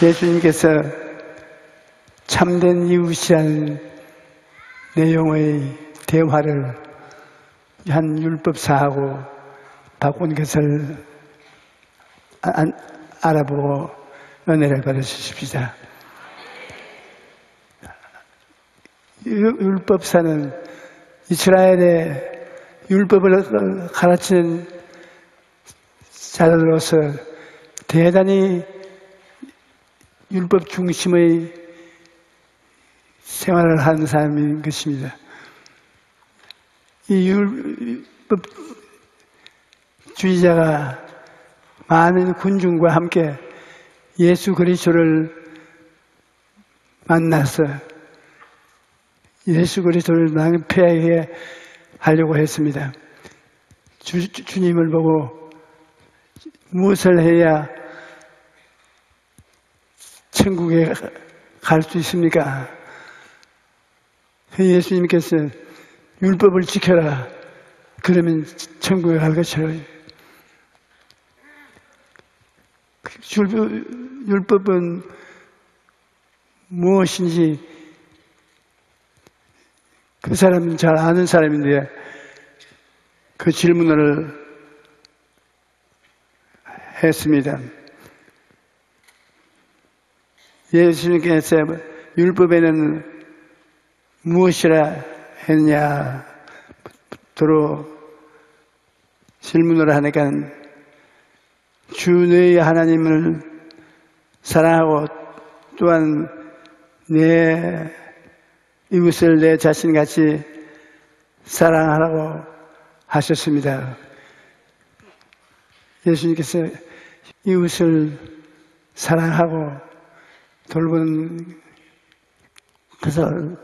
예수님께서 참된 이웃이라는 내용의 대화를 한 율법사하고 바꾼 것을 알아보고 은혜를 받으십시다. 율법사는 이스라엘의 율법을 가르치는 자들로서 대단히 율법 중심의 생활을 하는 사람인 것입니다. 이 율법주의자가 많은 군중과 함께 예수 그리스도를 만나서 예수 그리스도를 낭패하게 하려고 했습니다. 주님을 보고 무엇을 해야 천국에 갈 수 있습니까? 예수님께서 율법을 지켜라. 그러면 천국에 갈 것이라. 율법은 무엇인지 그 사람은 잘 아는 사람인데 그 질문을 했습니다. 예수님께서 율법에는 무엇이라 했냐 도로 질문을 하니까 주 너희 하나님을 사랑하고 또한 내 이웃을 내 자신같이 사랑하라고 하셨습니다. 예수님께서 이웃을 사랑하고 돌보는 것을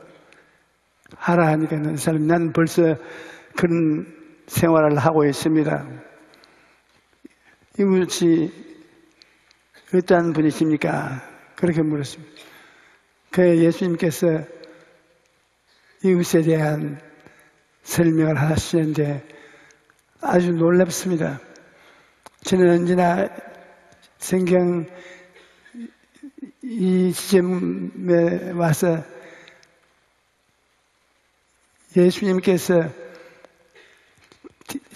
하라 하니까 그 사람이 난 벌써 그런 생활을 하고 있습니다. 이웃이 어떠한 분이십니까? 그렇게 물었습니다. 그 예수님께서 이웃에 대한 설명을 하시는데 아주 놀랍습니다. 저는 언제나 성경 이 시점에 와서 예수님께서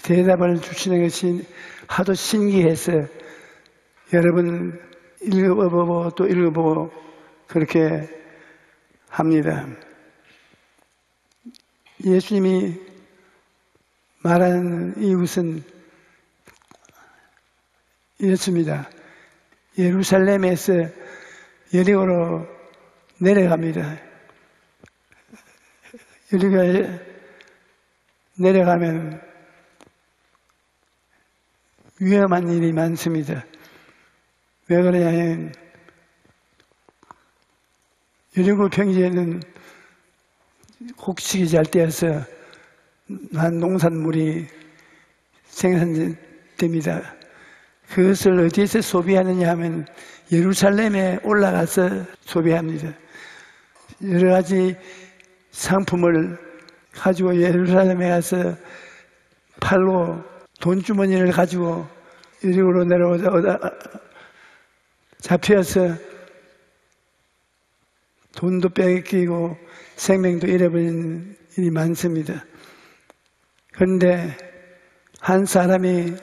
대답을 주시는 것이 하도 신기해서 여러 번 읽어보고 또 읽어보고 그렇게 합니다. 예수님이 말하는 이웃은 이렇습니다. 예루살렘에서 여리고로 내려갑니다. 여리고에 내려가면 위험한 일이 많습니다. 왜 그러냐면 여리고 평지에는 곡식이 잘 떼어서 난 농산물이 생산됩니다. 그것을 어디에서 소비하느냐 하면 예루살렘에 올라가서 소비합니다. 여러 가지 상품을 가지고 예루살렘에 가서 팔고 돈주머니를 가지고 여리고로 내려오다 잡혀서 돈도 뺏기고 생명도 잃어버리는 일이 많습니다. 그런데 한 사람이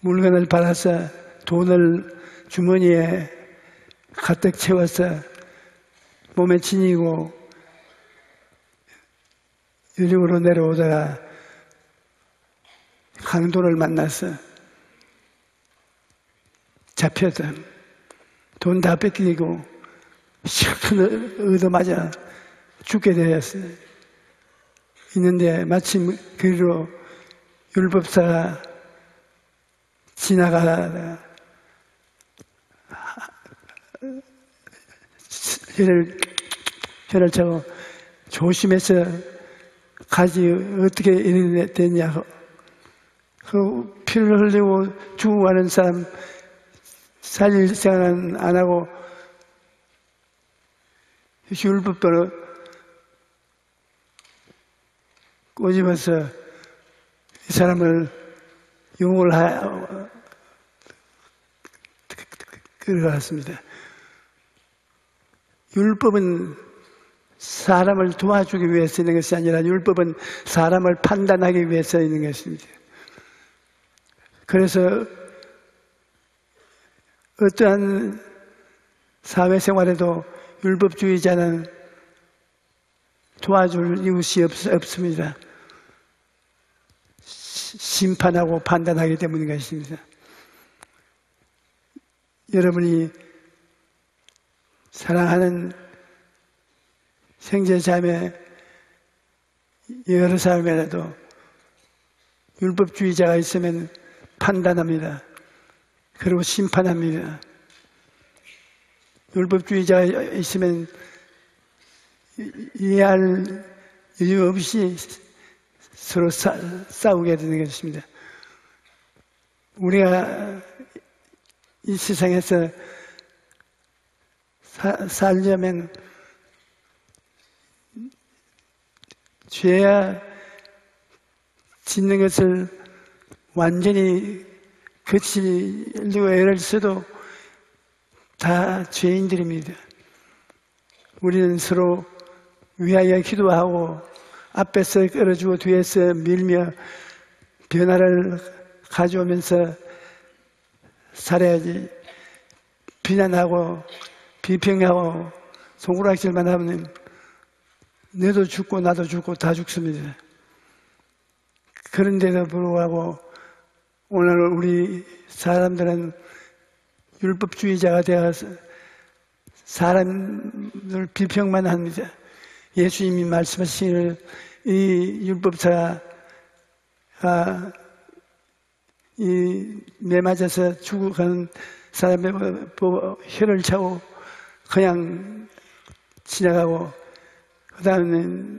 물건을 팔아서 돈을 주머니에 가득 채워서 몸에 지니고 여리고로 내려오다가 강도를 만나서 잡혀서 돈 다 뺏기고 시큰 얻어맞아 죽게 되었어요. 있는데 마침 그리로 율법사가 지나가다가 혀를 차고 조심해서 가지 어떻게 이렇게 됐냐고 그 피를 흘리고 죽어가는 사람 살릴 생각은 안 하고 율법도 꼬집어서 이 사람을 용을 들어갔습니다. 율법은 사람을 도와주기 위해서 있는 것이 아니라 율법은 사람을 판단하기 위해서 있는 것입니다. 그래서 어떠한 사회생활에도 율법주의자는 도와줄 이웃이 없습니다. 심판하고 판단하기 때문인 것입니다. 여러분이 사랑하는 형제자매 여러 사람이라도 율법주의자가 있으면 판단합니다. 그리고 심판합니다. 율법주의자가 있으면 이해할 이유 없이 서로 싸우게 되는 것입니다. 우리가 이 세상에서 살려면 죄야 짓는 것을 완전히 거치려고 애를 써도 다 죄인들입니다. 우리는 서로 위하여 기도하고 앞에서 끌어주고 뒤에서 밀며 변화를 가져오면서 살아야지. 비난하고 비평하고 손가락질만 하면 너도 죽고 나도 죽고 다 죽습니다. 그런데도 불구하고 오늘 우리 사람들은 율법주의자가 되어서 사람을 비평만 합니다. 예수님이 말씀하시기를 이 율법사가 이 매맞아서 죽어가는 사람의 보고 혀를 차고 그냥 지나가고, 그 다음에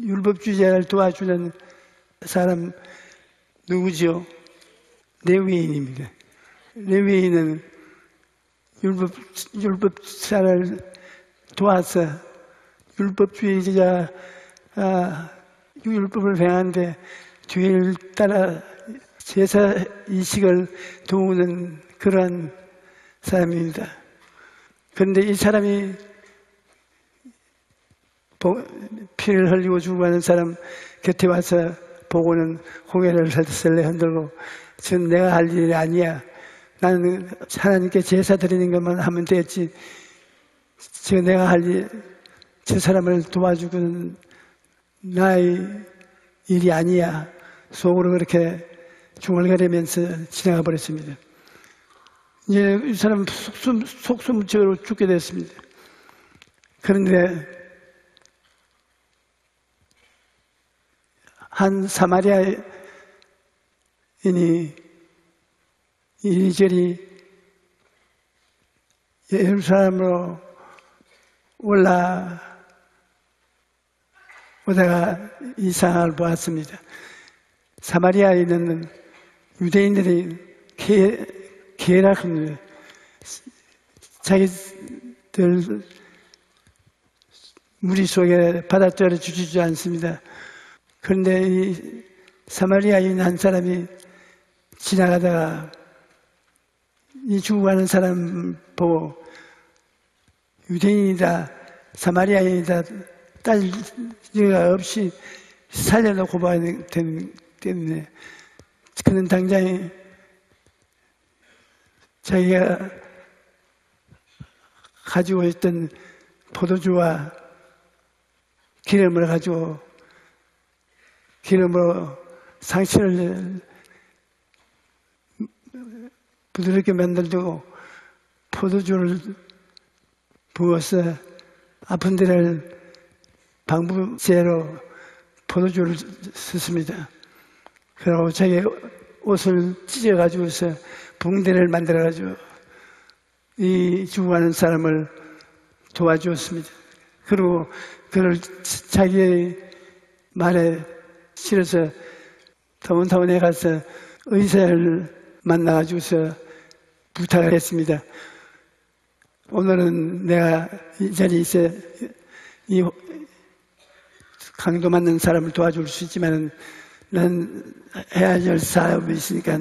율법주의자를 도와주는 사람 누구죠? 레위인입니다. 레위인은 율법사를 도와서 율법주의자가 율법을 행하는데 뒤를 따라 제사 이식을 도우는 그러한 사람입니다. 그런데 이 사람이 피를 흘리고 죽어가는 사람 곁에 와서 보고는 고개를 설레 흔들고, 전 내가 할 일이 아니야. 나는 하나님께 제사 드리는 것만 하면 되지. 내가 할 일, 저 사람을 도와주고는 나의 일이 아니야. 속으로 그렇게 중얼거리면서 지나가 버렸습니다. 이제 이 사람 속수무책으로 죽게 됐습니다. 그런데 한 사마리아인이 이리저리 예루살렘으로 올라오다가 이 상황을 보았습니다. 사마리아인은 유대인들이 계략합니다. 자기들 무리 속에 받아들여 주지 않습니다. 그런데 이 사마리아인 한 사람이 지나가다가 이 죽어가는 사람 보고 유대인이다, 사마리아인이다 딸리가 없이 살려놓고 봐야 되는 때문에 그는 당장 자기가 가지고 있던 포도주와 기름을 가지고 기름으로 상처를 부드럽게 만들고 포도주를 부어서 아픈 데를 방부제로 포도주를 썼습니다. 그리고 자기 옷을 찢어가지고서 붕대를 만들어가지고 이 죽어가는 사람을 도와주었습니다. 그리고 그를 자기의 말에 실어서 타운타운에 가서 의사를 만나가지고서 부탁을 했습니다. 오늘은 내가 이 자리에서 이 강도 맞는 사람을 도와줄 수 있지만 난 해야 할 사업이 있으니까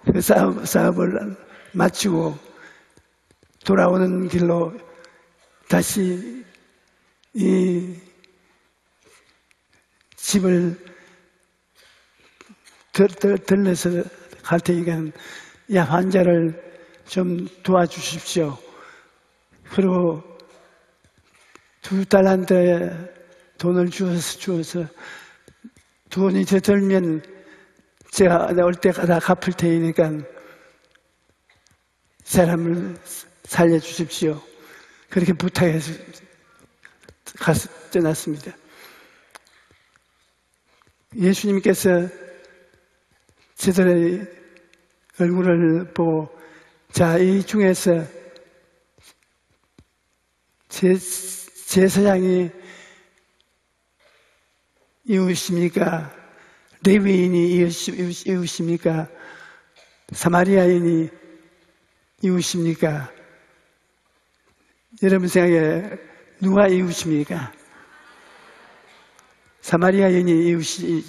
그 사업을 마치고 돌아오는 길로 다시 이 집을 들러서 갈 테니까 야, 환자를 좀 도와주십시오. 그리고 2달란트 돈을 주어서 돈이 더 들면 제가 올 때마다 갚을 테니까 사람을 살려주십시오. 그렇게 부탁해서 가서 떠났습니다. 예수님께서 제들의 얼굴을 보고 자, 이 중에서 제사장이 이웃입니까? 레위인이 이웃입니까? 사마리아인이 이웃입니까? 여러분 생각에 누가 이웃입니까? 사마리아인이 이웃이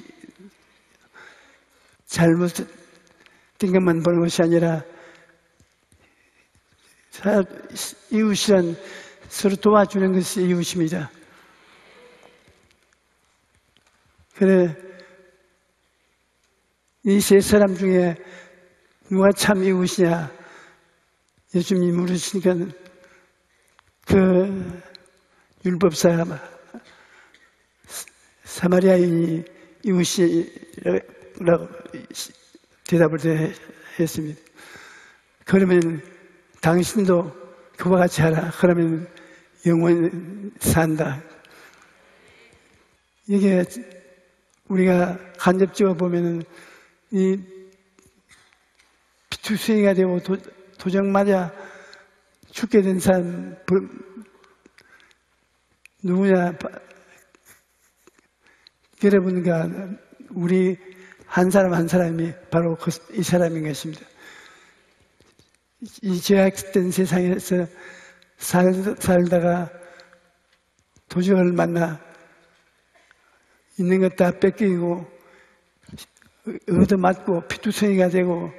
잘못된 것만 보는 것이 아니라 이웃이란 서로 도와주는 것이 이웃입니다. 그래, 이 세 사람 중에 누가 참 이웃이냐? 예수님이 물으시니까 그 율법사 사마리아인이 이웃이라고 대답을 했습니다. 그러면 당신도 그와 같이 하라. 그러면 영원히 산다. 이게 우리가 간접적으로 보면은 이 피투성이가 되고 도적 맞아 죽게 된 사람 누구냐? 여러분과 우리 한 사람 한 사람이 바로 이 사람인 것입니다. 이 죄악된 세상에서 살다가 도적을 만나 있는 것 다 뺏기고 얻어맞고 피투성이가 되고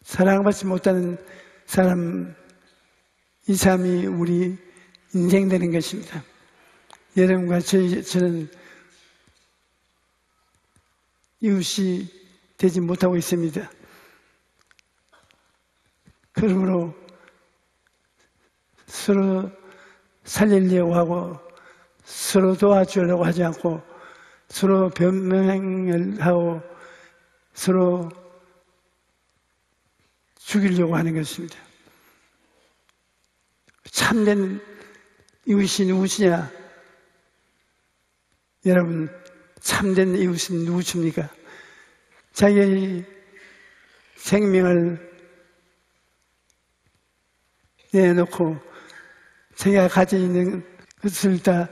사랑받지 못하는 사람, 이 삶이 우리 인생 되는 것입니다. 여러분과 저는 이웃이 되지 못하고 있습니다. 그러므로 서로 살리려고 하고 서로 도와주려고 하지 않고 서로 변명을 하고 서로 죽이려고 하는 것입니다. 참된 이웃이 누구시냐? 여러분, 참된 이웃은 누구십니까? 자기의 생명을 내놓고 자기가 가지고 있는 것을 다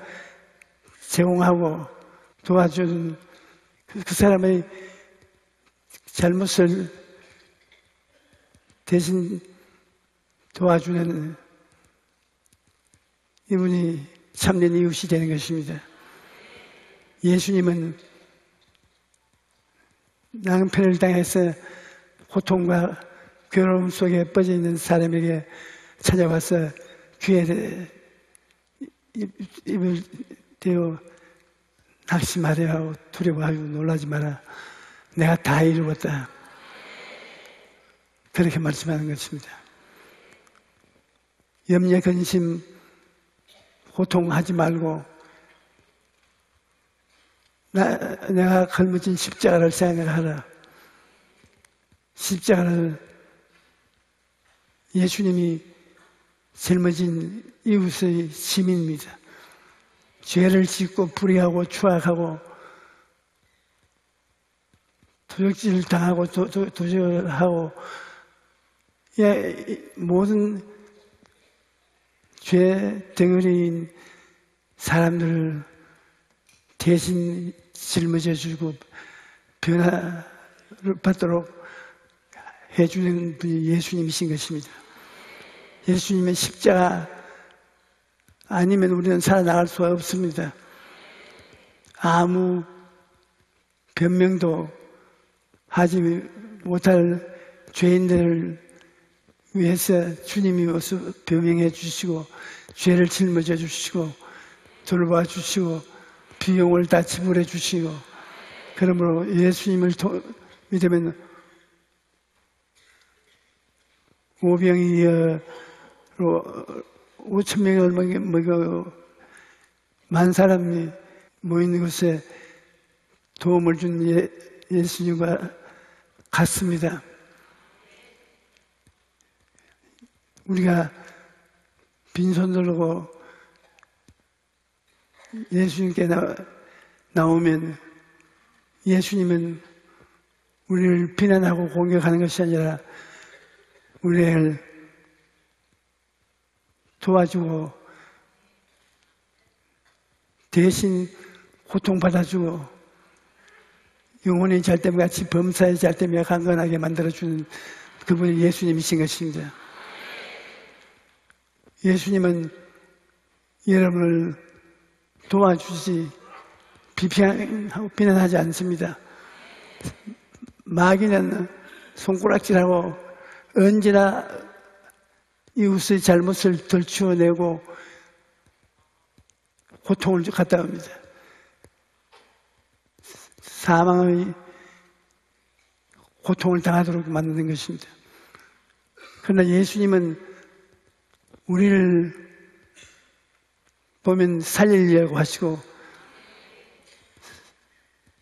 제공하고 도와주는 그 사람의 잘못을 대신 도와주는 이분이 참된 이웃이 되는 것입니다. 예수님은 낭패를 당해서 고통과 괴로움 속에 빠져 있는 사람에게 찾아와서 귀에 입을 대어 낙심하려 하고 두려워하고 놀라지 마라. 내가 다 이루었다. 그렇게 말씀하는 것입니다. 염려, 근심, 고통하지 말고 내가 걸머진 십자가를 생각하라. 십자가를 예수님이 젊어진 이웃의 시민입니다. 죄를 짓고 불의하고 추악하고 도적질을 당하고 도적을 하고 모든 죄 덩어리인 사람들을 대신 짊어져 주고 변화를 받도록 해주는 분이 예수님이신 것입니다. 예수님의 십자가 아니면 우리는 살아나갈 수가 없습니다. 아무 변명도 하지 못할 죄인들을 위해서 주님이 모습 변명해 주시고 죄를 짊어져 주시고 돌봐 주시고 비용을 다 지불해 주시고 그러므로 예수님을 믿으면 오병이어로 5,000명을 먹여 만 사람이 모이는 곳에 도움을 준 예수님과 같습니다. 우리가 빈손 들고 예수님께 나오면 예수님은 우리를 비난하고 공격하는 것이 아니라 우리를 도와주고 대신 고통받아주고 영혼의 잘됨같이 범사의 잘됨에 강건하게 만들어주는 그분이 예수님이신 것입니다. 예수님은 여러분을 도와주지 비난하지 않습니다. 마귀는 손가락질하고 언제나 이웃의 잘못을 덜치워내고 고통을 갖다 옵니다. 사망의 고통을 당하도록 만드는 것입니다. 그러나 예수님은 우리를 보면 살리려고 하시고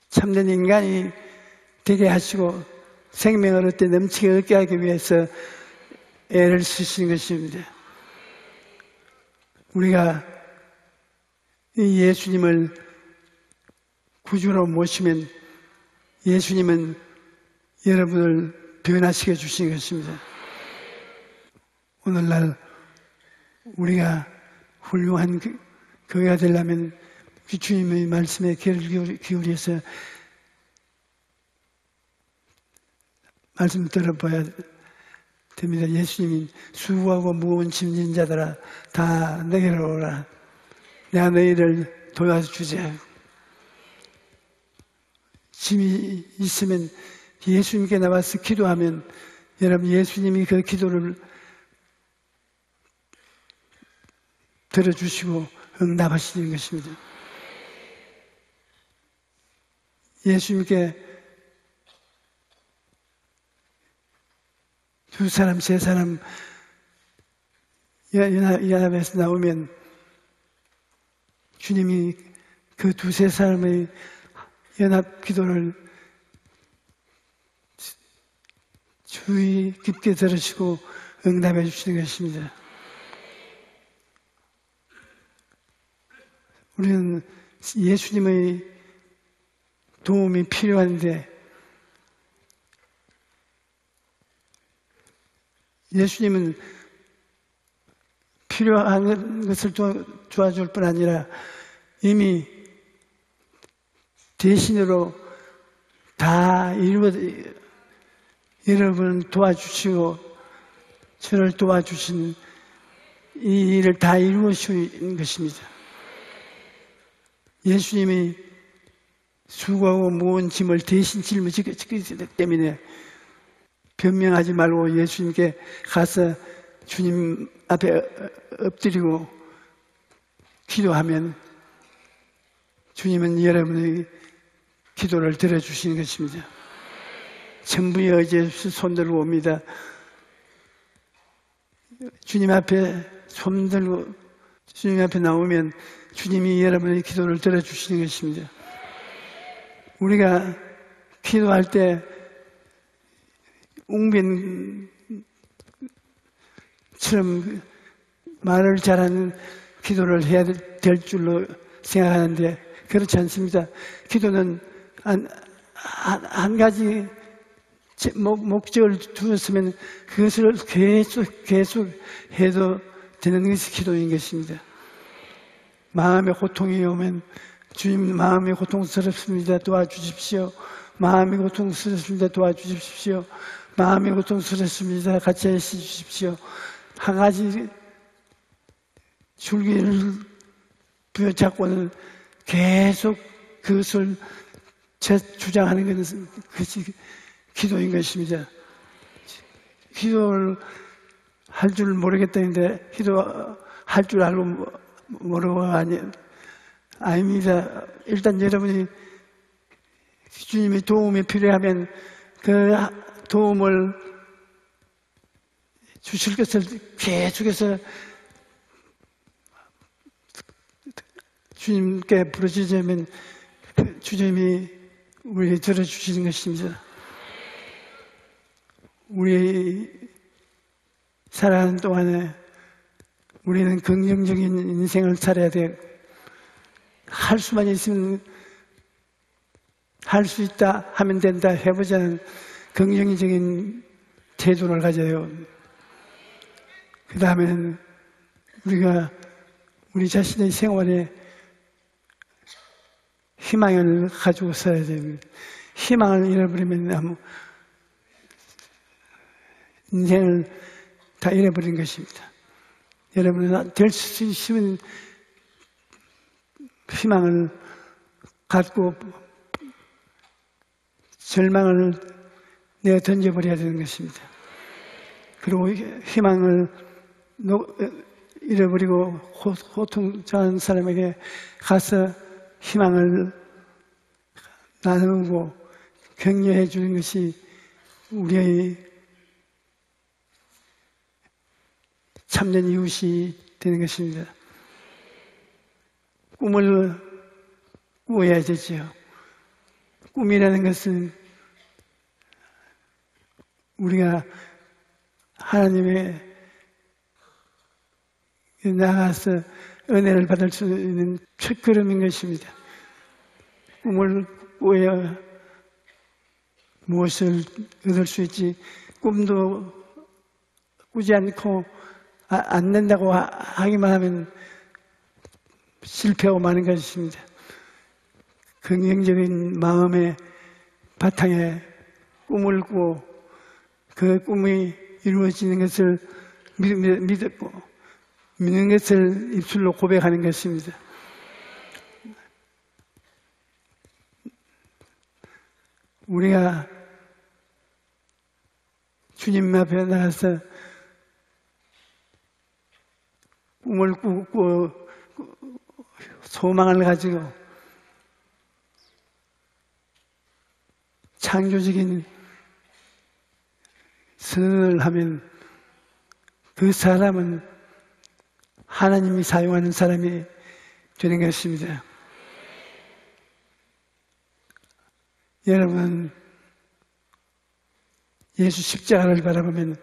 참된 인간이 되게 하시고 생명을 얻되 넘치게 얻게 하기 위해서 애를 쓰시는 것입니다. 우리가 이 예수님을 구주로 모시면 예수님은 여러분을 변화시켜 주시는 것입니다. 오늘날 우리가 훌륭한 교회가 되려면 주님의 말씀에 귀를 기울여서 말씀 들어봐야 됩니다. 예수님이 수고하고 무거운 짐진 자들아 다 내게로 오라. 내가 너희를 도와주자. 짐이 있으면 예수님께 나와서 기도하면 여러분 예수님이 그 기도를 들어주시고 응답하시는 것입니다. 예수님께 두 사람, 세 사람 연합에서 나오면 주님이 그 두세 사람의 연합 기도를 주의 깊게 들으시고 응답해 주시는 것입니다. 우리는 예수님의 도움이 필요한데 예수님은 필요한 것을 도와줄 뿐 아니라 이미 대신으로 다 여러분을 도와주시고 저를 도와주신 이 일을 다 이루어주신 것입니다. 예수님이 수고하고 무거운 짐을 대신 짊어지기 때문에 변명하지 말고 예수님께 가서 주님 앞에 엎드리고 기도하면 주님은 여러분의 기도를 들어주시는 것입니다. 전부의 의지에 손들고 옵니다. 주님 앞에 손들고 주님 앞에 나오면 주님이 여러분의 기도를 들어주시는 것입니다. 우리가 기도할 때 웅변처럼 말을 잘하는 기도를 해야 될 줄로 생각하는데 그렇지 않습니다. 기도는 한 가지 목적을 두었으면 그것을 계속 해도 되는 것이 기도인 것입니다. 마음의 고통이 오면 주님 마음이 고통스럽습니다. 도와주십시오. 마음이 고통스럽습니다. 도와주십시오. 마음이 고통스럽습니다. 같이 해주십시오. 한 가지 줄기를 부여잡고는 계속 그것을 주장하는 것이 기도인 것입니다. 기도를 할 줄 모르겠다는데 기도할 줄 알고 모르고 아닙니다. 일단 여러분이 주님의 도움이 필요하면 그 도움을 주실 것을 계속해서 주님께 부르짖으면 주님이 우리 들어주시는 것입니다. 우리 살아가는 동안에 우리는 긍정적인 인생을 살아야 돼요. 할 수만 있으면 할 수 있다 하면 된다 해보자는 긍정적인 태도를 가져요. 그 다음에는 우리가 우리 자신의 생활에 희망을 가지고 살아야 됩니다. 희망을 잃어버리면 인생을 다 잃어버린 것입니다. 여러분은 될 수 있으면 희망을 갖고 절망을 내어 던져버려야 되는 것입니다. 그리고 희망을 잃어버리고 호통당한 사람에게 가서 희망을 나누고 격려해 주는 것이 우리의 참된 이웃이 되는 것입니다. 꿈을 꾸어야 되지요. 꿈이라는 것은 우리가 하나님의 나가서 은혜를 받을 수 있는 첫걸음인 것입니다. 꿈을 꾸어야 무엇을 얻을 수 있지. 꿈도 꾸지 않고 안 된다고 하기만 하면 실패하고 마는 것입니다. 긍정적인 마음의 바탕에 꿈을 꾸고 그 꿈이 이루어지는 것을 믿고 믿는 것을 입술로 고백하는 것입니다. 우리가 주님 앞에 나가서 꿈을 꾸고 소망을 가지고 창조적인 선언을 하면 그 사람은 하나님이 사용하는 사람이 되는 것입니다. 여러분, 예수 십자가를 바라보면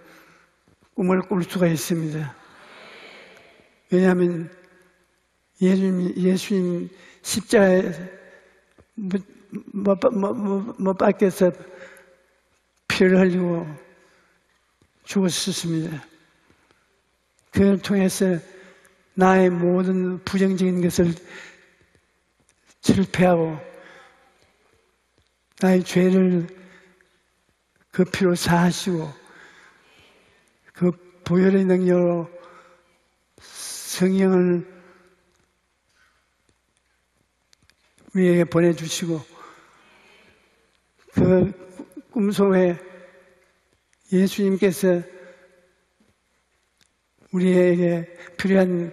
꿈을 꿀 수가 있습니다. 왜냐하면 예수님 십자가에 못 박혀서 피를 흘리고 죽었습니다. 그를 통해서 나의 모든 부정적인 것을 철폐하고 나의 죄를 그 피로 사하시고 그 보혈의 능력으로 성령을 우리에게 보내주시고 그 꿈속에 예수님께서 우리에게 필요한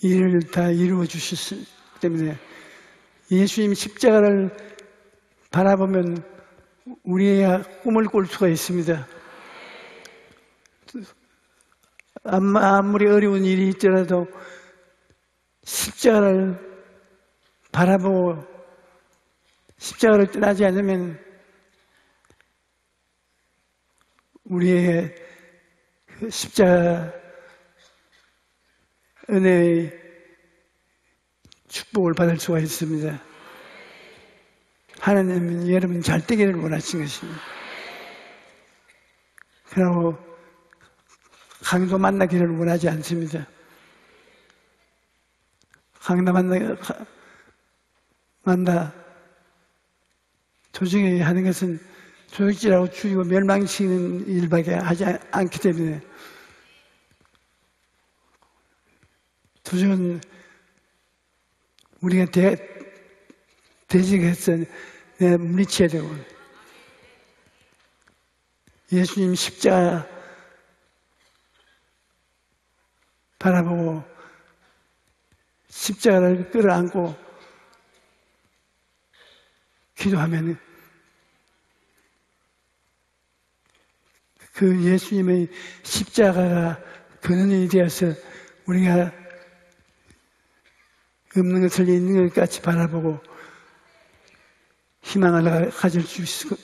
일을 다 이루어 주셨기 때문에 예수님 십자가를 바라보면 우리의 꿈을 꿀 수가 있습니다. 아무리 어려운 일이 있더라도 십자가를 바라보고 십자가를 떠나지 않으면 우리의 그 십자가 은혜의 축복을 받을 수가 있습니다. 하나님은 여러분 잘 되기를 원하신 것입니다. 그리고 강도 만나기를 원하지 않습니다. 강도 만나 조직이 하는 것은 조직질하고 죽이고 멸망시키는 일밖에 하지 않기 때문에 조직은 우리가 대직해서 물리쳐야 되고 예수님 십자가 바라보고 십자가를 끌어안고 기도하면 그 예수님의 십자가가 근원이 되어서 우리가 없는 것을 있는 것 같이 바라보고 희망을 가질 수 있을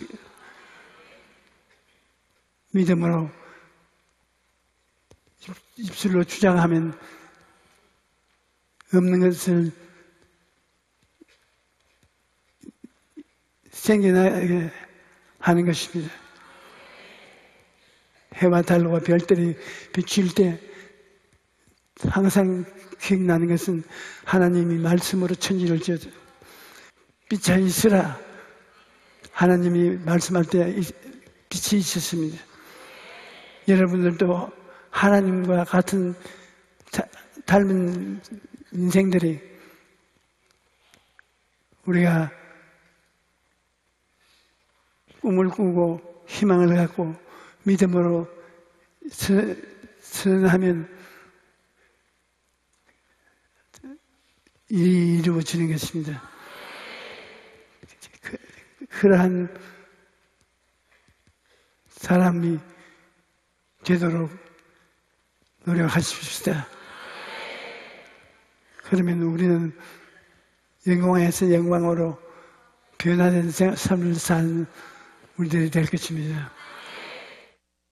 믿음으로 입술로 주장하면 없는 것을 생겨나게 하는 것입니다. 해와 달과 별들이 비칠 때 항상 기억나는 것은 하나님이 말씀으로 천지를 지어서 빛이 있으라 하나님이 말씀할 때 빛이 있었습니다. 여러분들도 하나님과 같은 닮은 인생들이 우리가 꿈을 꾸고 희망을 갖고 믿음으로 선하면 일이 이루어지는 것입니다. 그러한 사람이 되도록 노력하십시다. 그러면 우리는 영광에서 영광으로 변화된 삶을 사는 우리들이 될 것입니다.